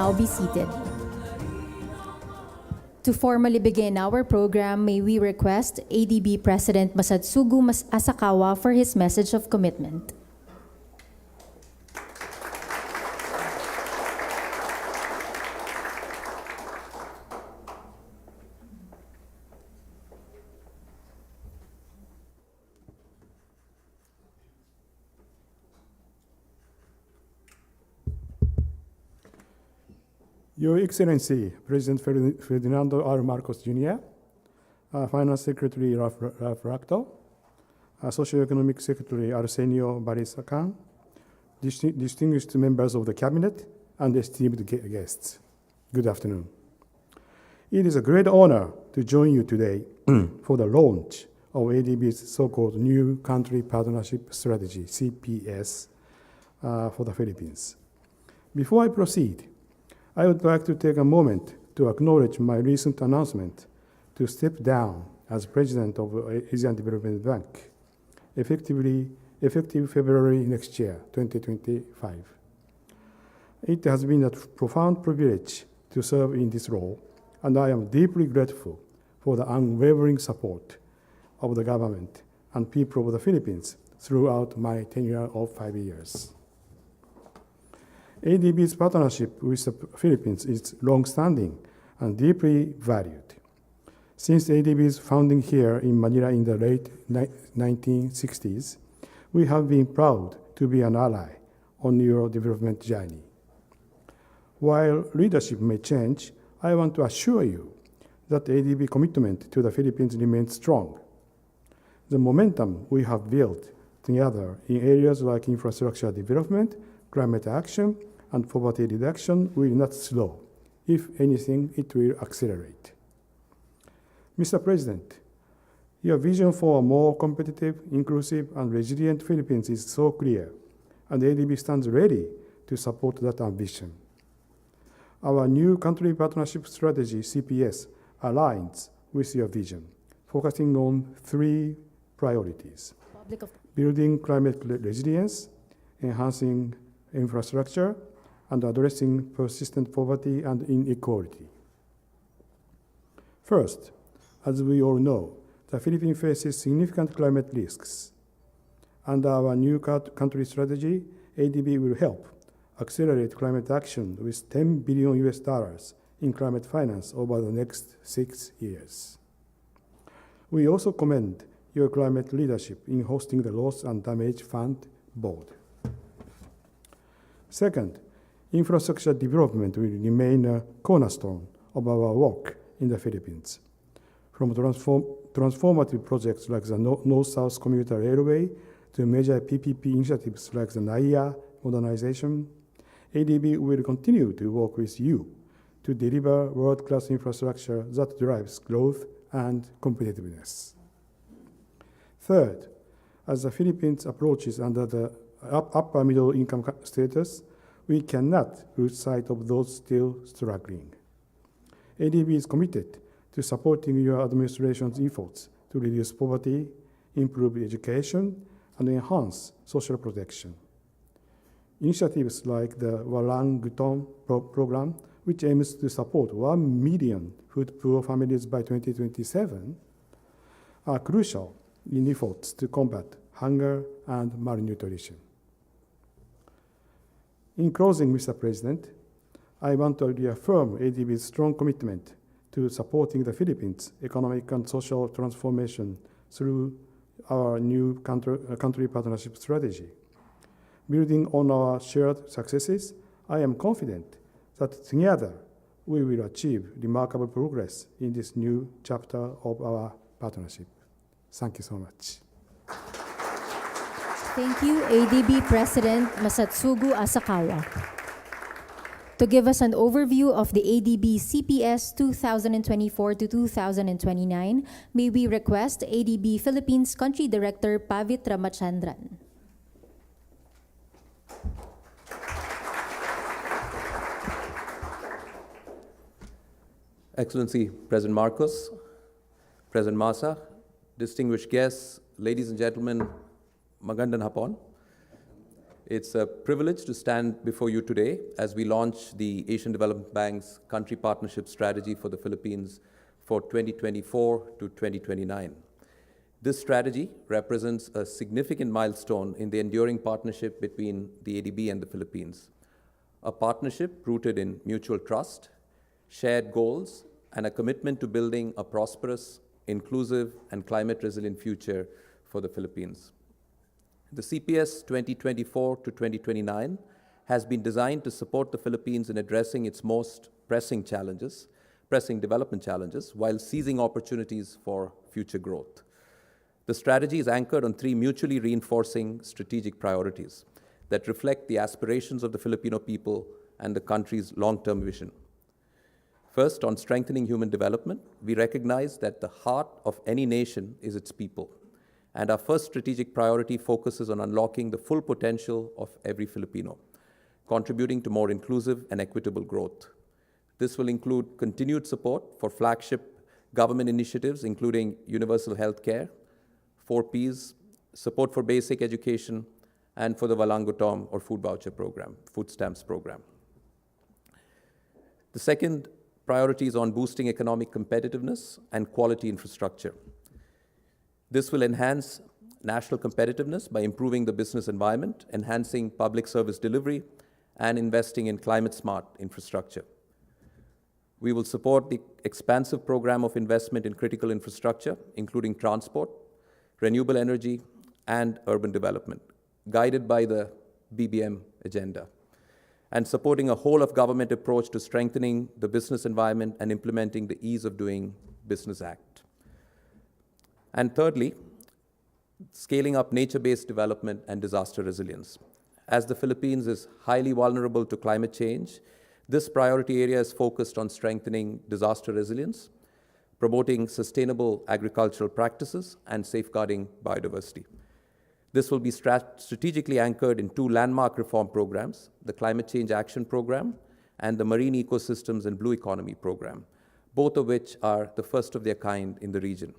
now be seated. To formally begin our program, may we request ADB President Masatsugu Asakawa for his message of commitment. Your Excellency, President Ferdinando R. Marcos Jr., Finance Secretary Ralph Racto, Socioeconomic Secretary Arsenio Barisacan, distinguished members of the Cabinet, and esteemed guests. Good afternoon. It is a great honor to join you today for the launch of ADB's so-called New Country Partnership Strategy, CPS, for the Philippines. Before I proceed, I would like to take a moment to acknowledge my recent announcement to step down as President of Asian Development Bank, effective February next year, 2025. It has been a profound privilege to serve in this role, and I am deeply grateful for the unwavering support of the government and people of the Philippines throughout my tenure of 5 years. ADB's partnership with the Philippines is long-standing and deeply valued. Since ADB's founding here in Manila in the late 1960s, we have been proud to be an ally on your development journey. While leadership may change, I want to assure you that ADB commitment to the Philippines remains strong. The momentum we have built together in areas like infrastructure development, climate action, and poverty reduction will not slow. If anything, it will accelerate. Mr. President, your vision for a more competitive, inclusive, and resilient Philippines is so clear, and ADB stands ready to support that ambition. Our new country partnership strategy, CPS, aligns with your vision, focusing on 3 priorities: building climate resilience, enhancing infrastructure, and addressing persistent poverty and inequality. First, as we all know, the Philippines faces significant climate risks. Under our new country strategy, ADB will help accelerate climate action with $10 billion in climate finance over the next 6 years. We also commend your climate leadership in hosting the Loss and Damage Fund Board. Second, infrastructure development will remain a cornerstone of our work in the Philippines. From transformative projects like the North-South Commuter Railway to major PPP initiatives like the NAIA modernization, ADB will continue to work with you to deliver world-class infrastructure that drives growth and competitiveness. Third, as the Philippines approaches under the upper middle income status, we cannot lose sight of those still struggling. ADB is committed to supporting your administration's efforts to reduce poverty, improve education, and enhance social protection. Initiatives like the Walang Gutom program, which aims to support 1 million food-poor families by 2027, are crucial in efforts to combat hunger and malnutrition. In closing, Mr. President, I want to reaffirm ADB's strong commitment to supporting the Philippines' economic and social transformation through our new country partnership strategy. Building on our shared successes, I am confident that together we will achieve remarkable progress in this new chapter of our partnership. Thank you so much. Thank you, ADB President Masatsugu Asakawa. To give us an overview of the ADB CPS 2024 to 2029, may we request ADB Philippines Country Director Pavit Ramachandran. Excellency President Marcos, President Masa, distinguished guests, ladies and gentlemen, magandang hapon. It's a privilege to stand before you today as we launch the Asian Development Bank's Country Partnership Strategy for the Philippines for 2024 to 2029. This strategy represents a significant milestone in the enduring partnership between the ADB and the Philippines, a partnership rooted in mutual trust, shared goals, and a commitment to building a prosperous, inclusive, and climate-resilient future for the Philippines. The CPS 2024 to 2029 has been designed to support the Philippines in addressing its most pressing development challenges, while seizing opportunities for future growth. The strategy is anchored on three mutually reinforcing strategic priorities that reflect the aspirations of the Filipino people and the country's long-term vision. First, on strengthening human development, we recognize that the heart of any nation is its people, and our first strategic priority focuses on unlocking the full potential of every Filipino, contributing to more inclusive and equitable growth. This will include continued support for flagship government initiatives, including universal health care, 4Ps, support for basic education, and for the Walang Gutom or food voucher program, food stamps program. The second priority is on boosting economic competitiveness and quality infrastructure. This will enhance national competitiveness by improving the business environment, enhancing public service delivery, and investing in climate-smart infrastructure. We will support the expansive program of investment in critical infrastructure, including transport, renewable energy, and urban development, guided by the PBBM agenda, and supporting a whole-of-government approach to strengthening the business environment and implementing the Ease of Doing Business Act. And thirdly, scaling up nature-based development and disaster resilience. As the Philippines is highly vulnerable to climate change, this priority area is focused on strengthening disaster resilience, promoting sustainable agricultural practices, and safeguarding biodiversity. This will be strategically anchored in two landmark reform programs, the Climate Change Action Program and the Marine Ecosystems and Blue Economy Program, both of which are the first of their kind in the region.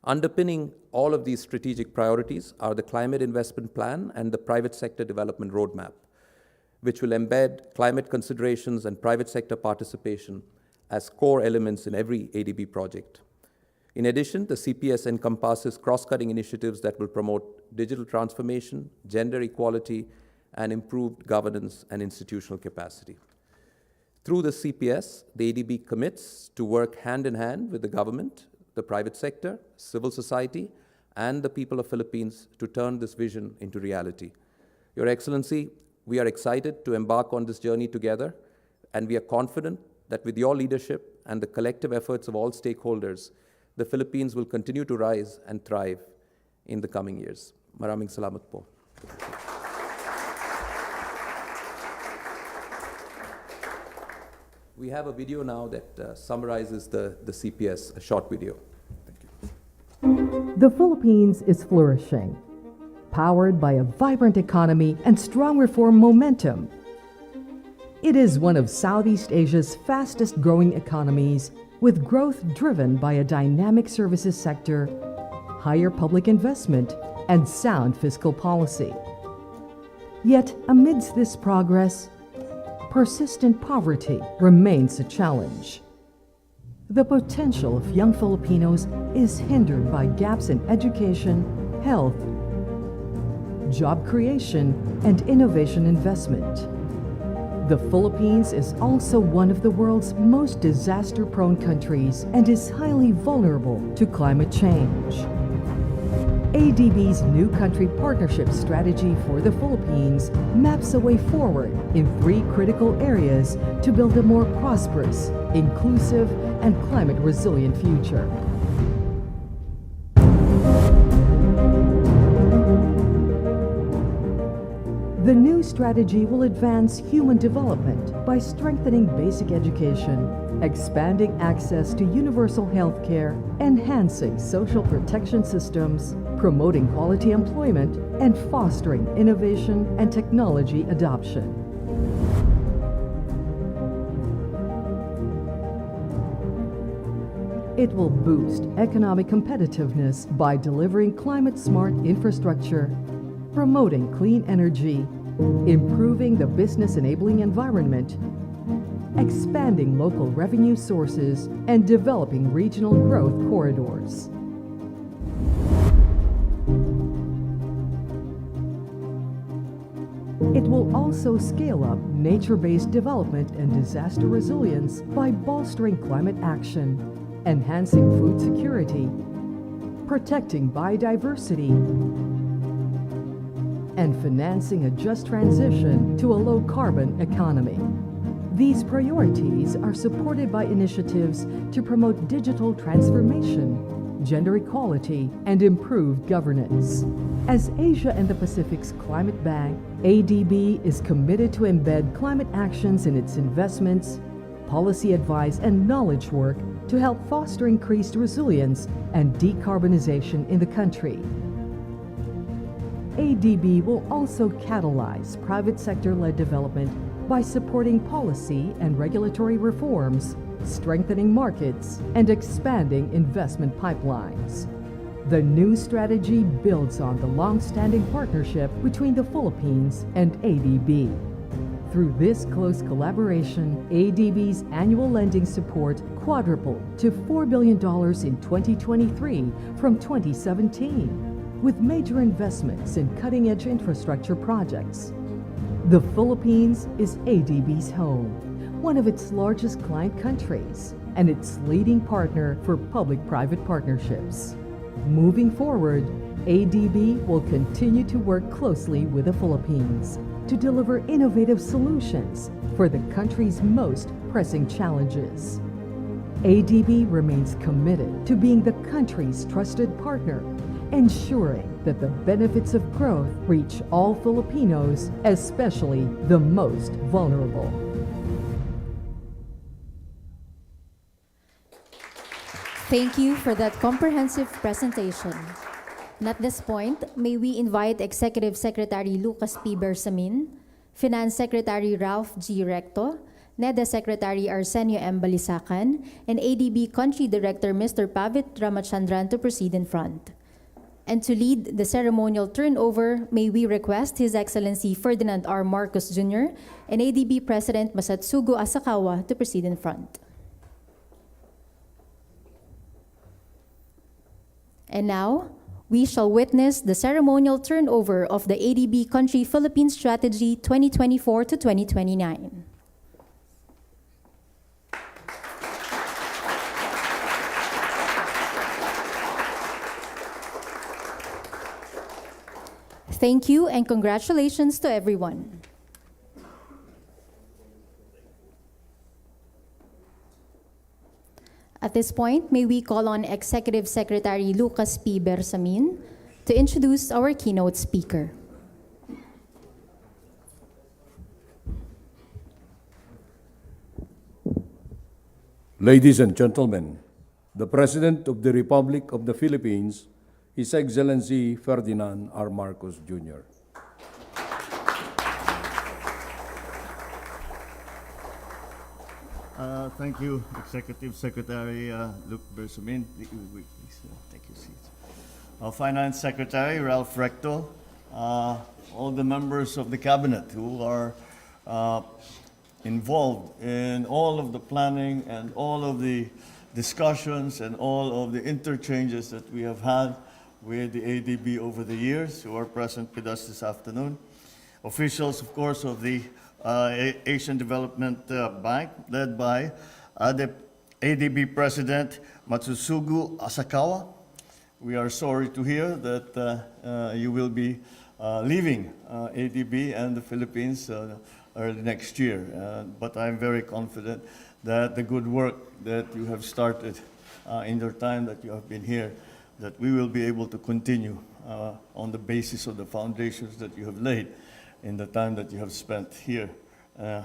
Underpinning all of these strategic priorities are the Climate Investment Plan and the Private Sector Development Roadmap, which will embed climate considerations and private sector participation as core elements in every ADB project. In addition, the CPS encompasses cross-cutting initiatives that will promote digital transformation, gender equality, and improved governance and institutional capacity. Through the CPS, the ADB commits to work hand in hand with the government, the private sector, civil society, and the people of Philippines to turn this vision into reality. Your Excellency, we are excited to embark on this journey together, and we are confident that with your leadership and the collective efforts of all stakeholders, the Philippines will continue to rise and thrive in the coming years. Maraming salamat po. We have a video now that summarizes the CPS, a short video. Thank you. The Philippines is flourishing, powered by a vibrant economy and strong reform momentum. It is one of Southeast Asia's fastest growing economies, with growth driven by a dynamic services sector, higher public investment, and sound fiscal policy. Yet, amidst this progress, persistent poverty remains a challenge. The potential of young Filipinos is hindered by gaps in education, health, job creation, and innovation investment. The Philippines is also one of the world's most disaster-prone countries and is highly vulnerable to climate change. ADB's new country partnership strategy for the Philippines maps a way forward in three critical areas to build a more prosperous, inclusive, and climate-resilient future. The new strategy will advance human development by strengthening basic education, expanding access to universal health care, enhancing social protection systems, promoting quality employment, and fostering innovation and technology adoption. It will boost economic competitiveness by delivering climate-smart infrastructure, promoting clean energy, improving the business enabling environment, expanding local revenue sources, and developing regional growth corridors. It will also scale up nature-based development and disaster resilience by bolstering climate action, enhancing food security, protecting biodiversity, and financing a just transition to a low-carbon economy. These priorities are supported by initiatives to promote digital transformation, gender equality, and improved governance. As Asia and the Pacific's climate bank, ADB is committed to embed climate actions in its investments, policy advice, and knowledge work to help foster increased resilience and decarbonization in the country. ADB will also catalyze private sector-led development by supporting policy and regulatory reforms, strengthening markets, and expanding investment pipelines. The new strategy builds on the long-standing partnership between the Philippines and ADB. Through this close collaboration, ADB's annual lending support quadrupled to $4 billion in 2023 from 2017, with major investments in cutting-edge infrastructure projects. The Philippines is ADB's home, one of its largest client countries, and its leading partner for public-private partnerships. Moving forward, ADB will continue to work closely with the Philippines to deliver innovative solutions for the country's most pressing challenges. ADB remains committed to being the country's trusted partner, ensuring that the benefits of growth reach all Filipinos, especially the most vulnerable. Thank you for that comprehensive presentation. And at this point, may we invite Executive Secretary Lucas P. Bersamin, Finance Secretary Ralph G. Recto, NEDA Secretary Arsenio M. Balisacan, and ADB Country Director Mr. Pavit Ramachandran to proceed in front. And to lead the ceremonial turnover, may we request His Excellency Ferdinand R. Marcos Jr. and ADB President Masatsugu Asakawa to proceed in front. And now, we shall witness the ceremonial turnover of the ADB Country Philippines Strategy 2024 to 2029. Thank you and congratulations to everyone. At this point, may we call on Executive Secretary Lucas P. Bersamin to introduce our keynote speaker. Ladies and gentlemen, the President of the Republic of the Philippines, His Excellency Ferdinand R. Marcos Jr. Thank you, Executive Secretary Luc Bersamin. Please take your seats. Our Finance Secretary Ralph Recto, all the members of the Cabinet who are involved in all of the planning and all of the discussions and all of the interchanges that we have had with the ADB over the years, who are present with us this afternoon. Officials, of course, of the Asian Development Bank, led by the ADB President Matsusugu Asakawa. We are sorry to hear that you will be leaving ADB and the Philippines early next year. But I'm very confident that the good work that you have started in your time that you have been here, that we will be able to continue on the basis of the foundations that you have laid in the time that you have spent here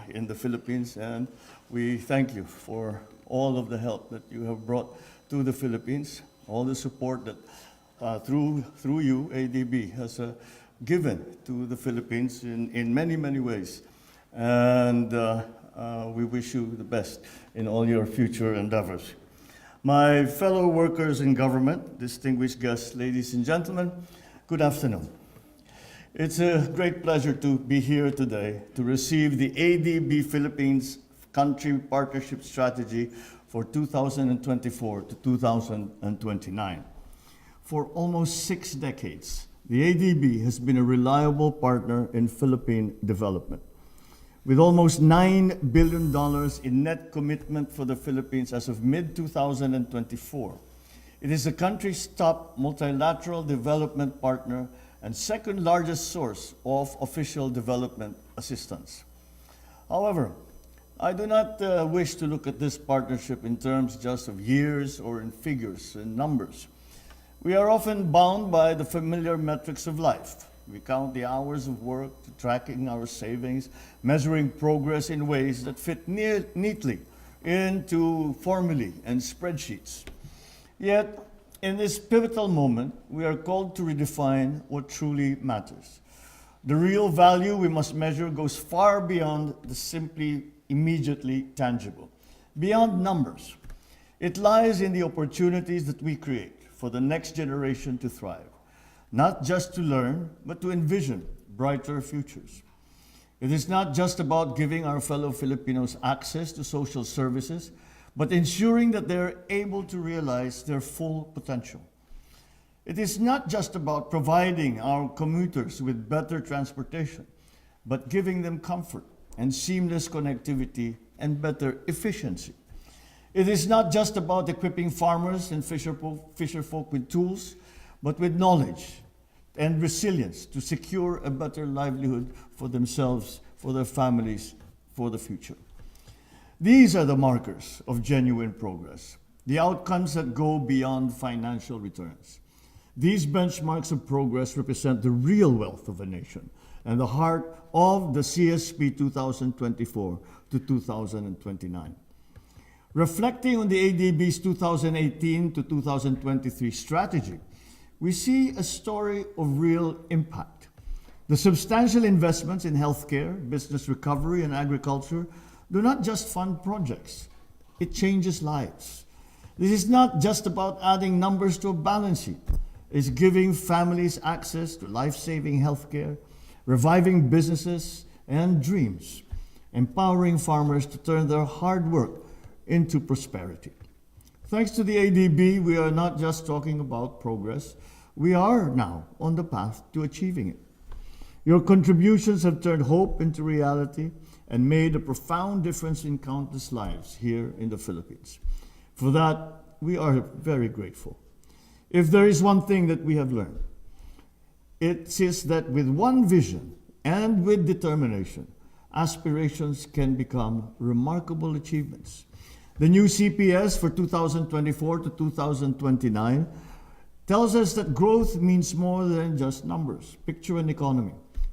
in the Philippines. And we thank you for all of the help that you have brought to the Philippines, all the support that through you, ADB, has given to the Philippines in many, many ways. And we wish you the best in all your future endeavors. My fellow workers in government, distinguished guests, ladies and gentlemen, good afternoon. It's a great pleasure to be here today to receive the ADB Philippines Country Partnership Strategy for 2024 to 2029. For almost 6 decades, the ADB has been a reliable partner in Philippine development. With almost $9 billion in net commitment for the Philippines as of mid-2024, it is the country's top multilateral development partner and second largest source of official development assistance. However, I do not wish to look at this partnership in terms just of years or in figures and numbers. We are often bound by the familiar metrics of life. We count the hours of work, tracking our savings, measuring progress in ways that fit neatly into formulae and spreadsheets. Yet, in this pivotal moment, we are called to redefine what truly matters. The real value we must measure goes far beyond the simply immediately tangible, beyond numbers. It lies in the opportunities that we create for the next generation to thrive, not just to learn, but to envision brighter futures. It is not just about giving our fellow Filipinos access to social services, but ensuring that they're able to realize their full potential. It is not just about providing our commuters with better transportation, but giving them comfort and seamless connectivity and better efficiency. It is not just about equipping farmers and fisherfolk with tools, but with knowledge and resilience to secure a better livelihood for themselves, for their families, for the future. These are the markers of genuine progress, the outcomes that go beyond financial returns. These benchmarks of progress represent the real wealth of a nation and the heart of the CSP 2024 to 2029. Reflecting on the ADB's 2018 to 2023 strategy, we see a story of real impact. The substantial investments in healthcare, business recovery, and agriculture do not just fund projects, it changes lives. This is not just about adding numbers to a balance sheet. It's giving families access to life-saving healthcare, reviving businesses and dreams, empowering farmers to turn their hard work into prosperity. Thanks to the ADB, we are not just talking about progress, we are now on the path to achieving it. Your contributions have turned hope into reality and made a profound difference in countless lives here in the Philippines. For that, we are very grateful. If there is one thing that we have learned, it is that with one vision and with determination, aspirations can become remarkable achievements. The new CPS for 2024 to 2029 tells us that growth means more than just numbers. Picture an economy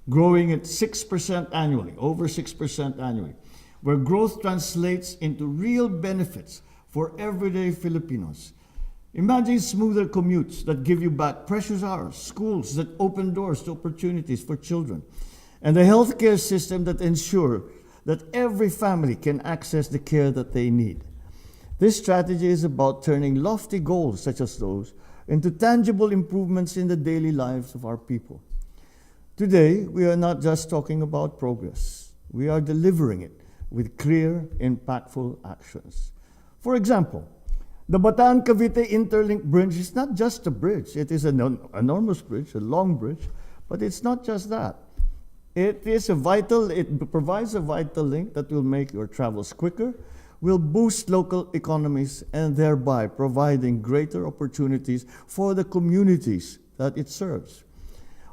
growing at 6% annually, over 6% annually, where growth translates into real benefits for everyday Filipinos. Imagine smoother commutes that give you back precious hours, schools that open doors to opportunities for children, and a healthcare system that ensures that every family can access the care that they need. This strategy is about turning lofty goals such as those into tangible improvements in the daily lives of our people. Today, we are not just talking about progress. We are delivering it with clear, impactful actions. For example, the Bataan-Cavite Interlink Bridge is not just a bridge. It is an enormous bridge, a long bridge, but it's not just that. It provides a vital link that will make your travels quicker, will boost local economies, and thereby providing greater opportunities for the communities that it serves.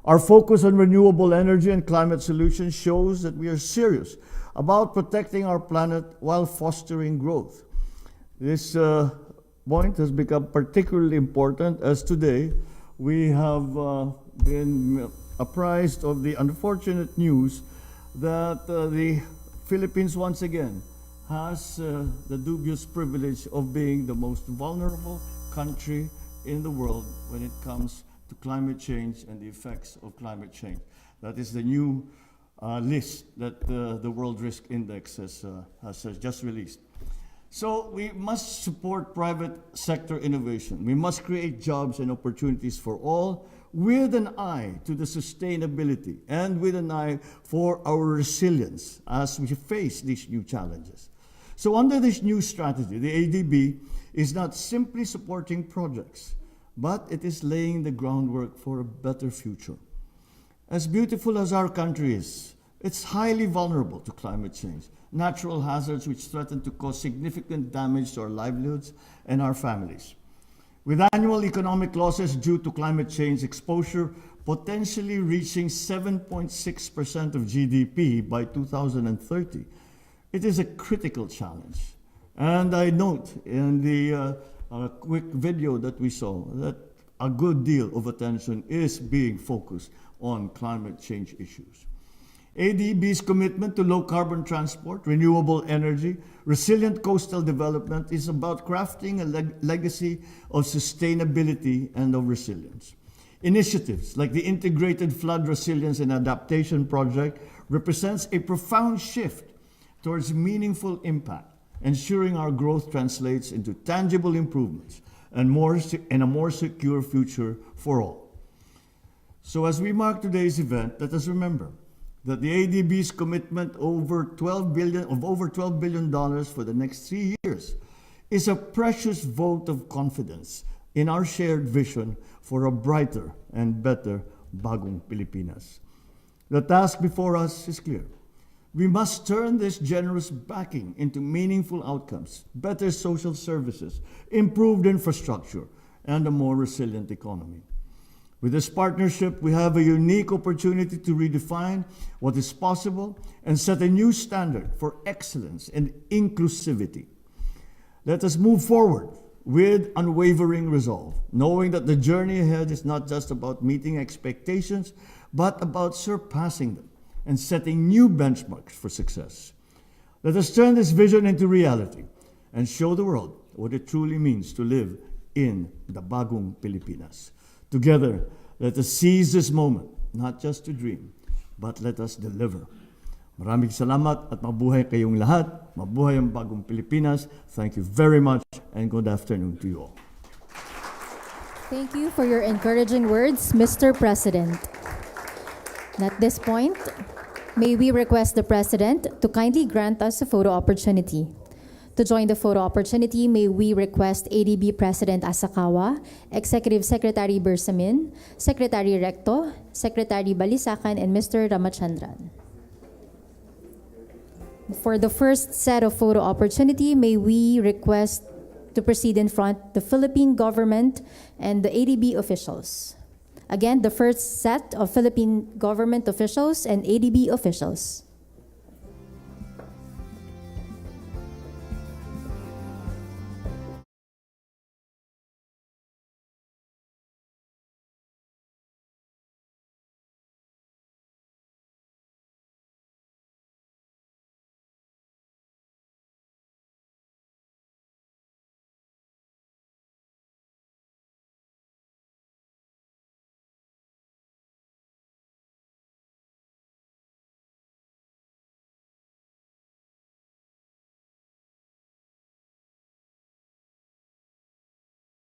Our focus on renewable energy and climate solutions shows that we are serious about protecting our planet while fostering growth. This point has become particularly important as today we have been apprised of the unfortunate news that the Philippines once again has the dubious privilege of being the most vulnerable country in the world when it comes to climate change and the effects of climate change. That is the new list that the World Risk Index has just released. So we must support private sector innovation. We must create jobs and opportunities for all with an eye to the sustainability and with an eye for our resilience as we face these new challenges. So under this new strategy, the ADB is not simply supporting projects, but it is laying the groundwork for a better future. As beautiful as our country is, it's highly vulnerable to climate change, natural hazards which threaten to cause significant damage to our livelihoods and our families. With annual economic losses due to climate change exposure potentially reaching 7.6% of GDP by 2030, it is a critical challenge. And I note in the quick video that we saw that a good deal of attention is being focused on climate change issues. ADB's commitment to low carbon transport, renewable energy, resilient coastal development is about crafting a legacy of sustainability and of resilience. Initiatives like the Integrated Flood Resilience and Adaptation Project represents a profound shift towards meaningful impact, ensuring our growth translates into tangible improvements and a more secure future for all. So as we mark today's event, let us remember that the ADB's commitment of over $12 billion for the next 3 years is a precious vote of confidence in our shared vision for a brighter and better Bagong Pilipinas. The task before us is clear. We must turn this generous backing into meaningful outcomes, better social services, improved infrastructure, and a more resilient economy. With this partnership, we have a unique opportunity to redefine what is possible and set a new standard for excellence and inclusivity. Let us move forward with unwavering resolve, knowing that the journey ahead is not just about meeting expectations, but about surpassing them and setting new benchmarks for success. Let us turn this vision into reality and show the world what it truly means to live in the Bagong Pilipinas. Together, let us seize this moment, not just to dream, but let us deliver. Maraming salamat at mabuhay kayong lahat. Mabuhay ang Bagong Pilipinas. Thank you very much and good afternoon to you all. Thank you for your encouraging words, Mr. President. And at this point, may we request the President to kindly grant us a photo opportunity. To join the photo opportunity, may we request ADB President Asakawa, Executive Secretary Bersamin, Secretary Recto, Secretary Balisacan, and Mr. Ramachandran. For the first set of photo opportunity, may we request to proceed in front the Philippine government and the ADB officials. Again, the first set of Philippine government officials and ADB officials.